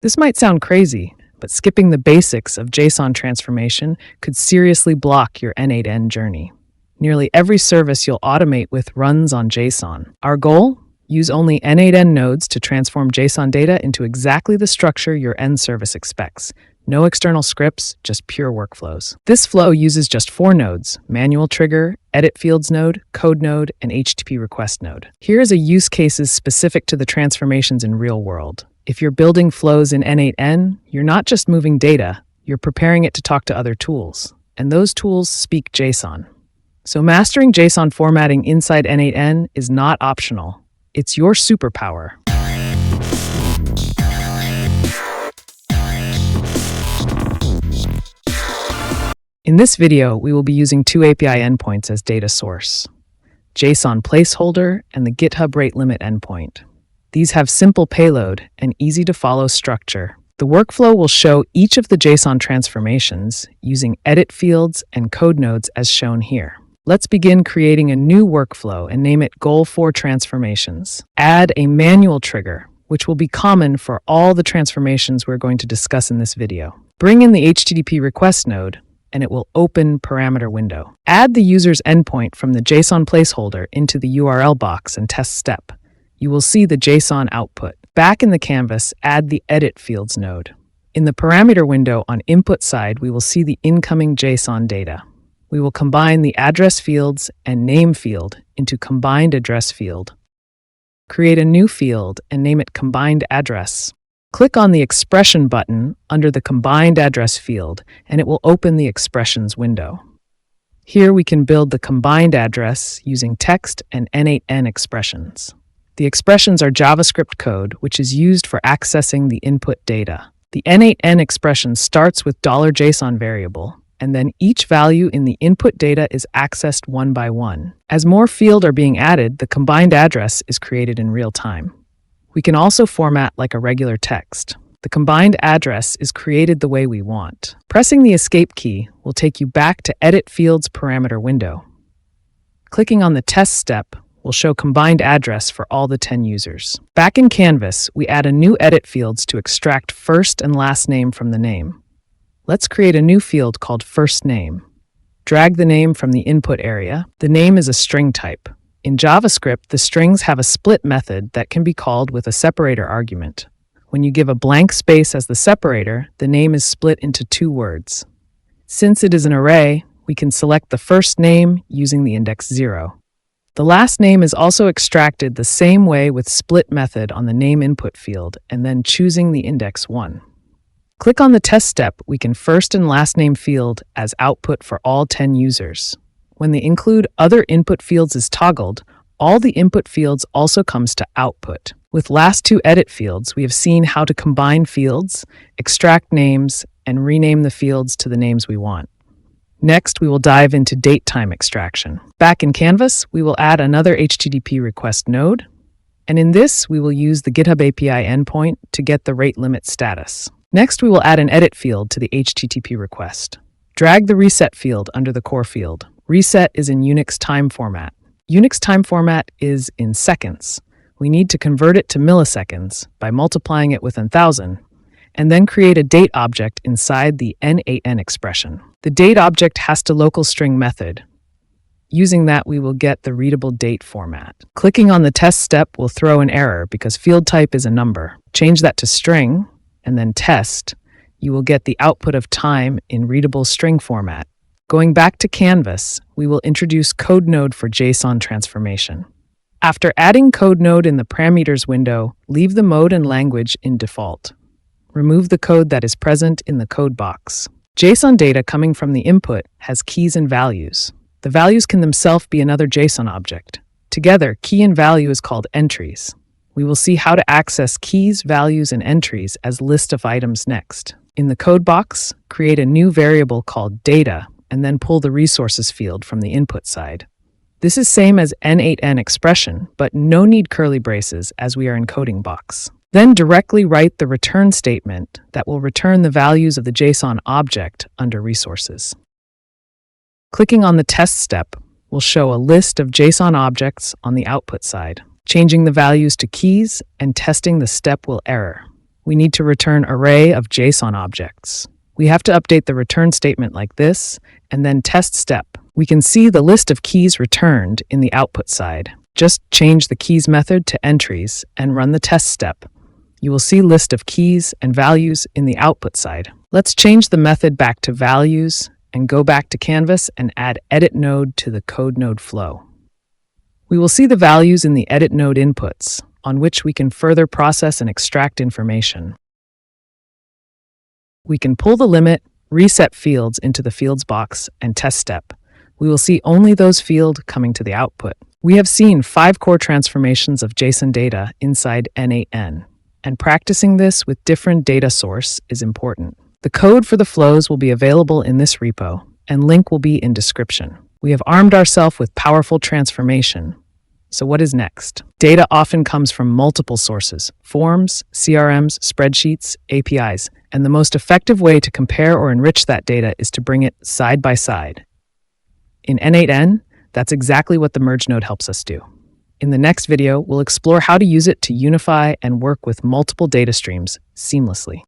This might sound crazy, but skipping the basics of JSON transformation could seriously block your N8n journey. Nearly every service you'll automate with runs on JSON. Our goal? Use only N8n nodes to transform JSON data into exactly the structure your end service expects. No external scripts, just pure workflows. This flow uses just 4 nodes: manual trigger, edit fields node, code node, and HTTP request node. Here is a use cases specific to the transformations in real world. If you're building flows in N8n, you're not just moving data, you're preparing it to talk to other tools. And those tools speak JSON. So mastering JSON formatting inside N8n is not optional. It's your superpower. In this video, we will be using 2 API endpoints as data source: JSON placeholder and the GitHub rate limit endpoint. These have simple payload and easy-to-follow structure. The workflow will show each of the JSON transformations using edit fields and code nodes as shown here. Let's begin creating a new workflow and name it Goal 4 Transformations. Add a manual trigger, which will be common for all the transformations we're going to discuss in this video. Bring in the HTTP request node, and it will open parameter window. Add the user's endpoint from the JSON placeholder into the URL box and test step. You will see the JSON output. Back in the canvas, add the edit fields node. In the parameter window on input side, we will see the incoming JSON data. We will combine the address fields and name field into combined address field. Create a new field and name it combined address. Click on the expression button under the combined address field, and it will open the expressions window. Here we can build the combined address using text and N8n expressions. The expressions are JavaScript code, which is used for accessing the input data. The N8n expression starts with $JSON variable, and then each value in the input data is accessed one by one. As more fields are being added, the combined address is created in real time. We can also format like a regular text. The combined address is created the way we want. Pressing the escape key will take you back to Edit Fields parameter window. Clicking on the test step will show combined address for all the 10 users. Back in Canvas, we add a new edit fields to extract first and last name from the name. Let's create a new field called first name. Drag the name from the input area. The name is a string type. In JavaScript, the strings have a split method that can be called with a separator argument. When you give a blank space as the separator, the name is split into 2 words. Since it is an array, we can select the first name using the index 0. The last name is also extracted the same way with split method on the name input field and then choosing the index 1. Click on the test step, we can first and last name field as output for all 10 users. When the include other input fields is toggled, all the input fields also comes to output. With last 2 edit fields, we have seen how to combine fields, extract names, and rename the fields to the names we want. Next, we will dive into date time extraction. Back in Canvas, we will add another HTTP request node, and in this, we will use the GitHub API endpoint to get the rate limit status. Next, we will add an edit field to the HTTP request. Drag the reset field under the core field. Reset is in Unix time format. Unix time format is in seconds. We need to convert it to milliseconds by multiplying it with 1000, and then create a date object inside the N8n expression. The date object has to local string method. Using that, we will get the readable date format. Clicking on the test step will throw an error because field type is a number. Change that to string, and then test. You will get the output of time in readable string format. Going back to Canvas, we will introduce code node for JSON transformation. After adding code node in the parameters window, leave the mode and language in default. Remove the code that is present in the code box. JSON data coming from the input has keys and values. The values can themselves be another JSON object. Together, key and value is called entries. We will see how to access keys, values, and entries as list of items next. In the code box, create a new variable called data, and then pull the resources field from the input side. This is same as N8n expression, but no need curly braces as we are encoding box. Then directly write the return statement that will return the values of the JSON object under resources. Clicking on the test step will show a list of JSON objects on the output side. Changing the values to keys and testing the step will error. we need to return array of JSON objects. We have to update the return statement like this, and then test step. We can see the list of keys returned in the output side. Just change the keys method to entries and run the test step. You will see list of keys and values in the output side. Let's change the method back to values and go back to Canvas and add edit node to the code node flow. We will see the values in the edit node inputs, on which we can further process and extract information. We can pull the limit, reset fields into the fields box, and test step. We will see only those fields coming to the output. We have seen 5 core transformations of JSON data inside N8n, and practicing this with different data source is important. The code for the flows will be available in this repo, and link will be in description. We have armed ourselves with powerful transformation. So what is next? Data often comes from multiple sources: forms, CRMs, spreadsheets, APIs, and the most effective way to compare or enrich that data is to bring it side by side. In N8n, that's exactly what the merge node helps us do. In the next video, we'll explore how to use it to unify and work with multiple data streams seamlessly.